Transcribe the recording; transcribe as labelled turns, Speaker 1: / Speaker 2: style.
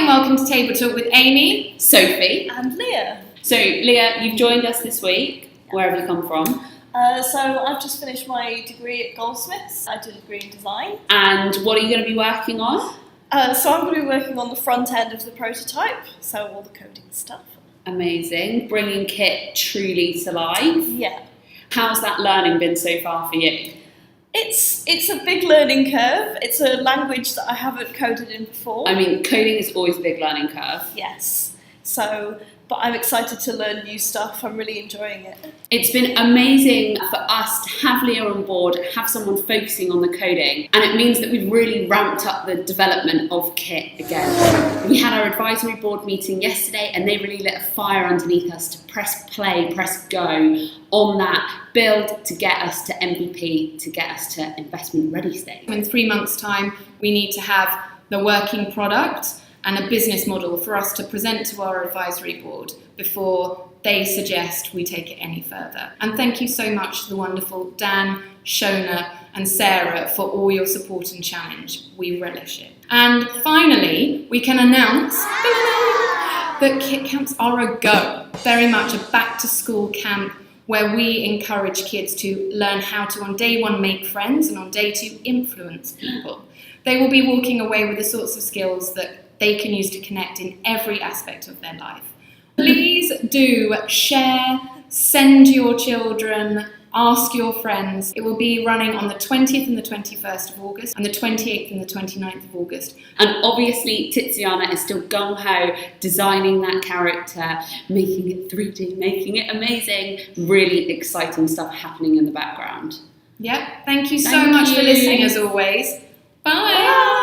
Speaker 1: welcome to Table Talk with Amy,
Speaker 2: Sophie,
Speaker 3: and Leah.
Speaker 2: So, Leah, you've joined us this week. Where have you come from?
Speaker 3: So I've just finished my degree at Goldsmiths. I did a degree in design.
Speaker 2: And what are you going to be working on?
Speaker 3: So I'm going to be working on the front end of the prototype, so all the coding stuff.
Speaker 2: Amazing. Bringing Kit truly to life.
Speaker 3: Yeah.
Speaker 2: How's that learning been so far for you?
Speaker 3: It's a big learning curve. It's a language that I haven't coded in before.
Speaker 2: I mean, coding is always a big learning curve.
Speaker 3: Yes. But I'm excited to learn new stuff. I'm really enjoying it.
Speaker 2: It's been amazing for us to have Leah on board, have someone focusing on the coding, and it means that we've really ramped up the development of Kit again. We had our advisory board meeting yesterday and they really lit a fire underneath us to press play, press go on that build to get us to MVP, to get us to investment ready stage.
Speaker 1: In 3 months' time, we need to have the working product and a business model for us to present to our advisory board before they suggest we take it any further. And thank you so much to the wonderful Dan, Shona and Sarah for all your support and challenge. We relish it. And finally, we can announce that Kit Camps are a go. Very much a back to school camp where we encourage kids to learn how to, on day one, make friends and on day two, influence people. They will be walking away with the sorts of skills that they can use to connect in every aspect of their life. Please do share, send your children, ask your friends. It will be running on the 20th and the 21st of August and the 28th and the 29th of August.
Speaker 2: And obviously Tiziana is still gung-ho designing that character, making it 3D, making it amazing. Really exciting stuff happening in the background.
Speaker 1: Yep, thank you so much for listening as always. Bye!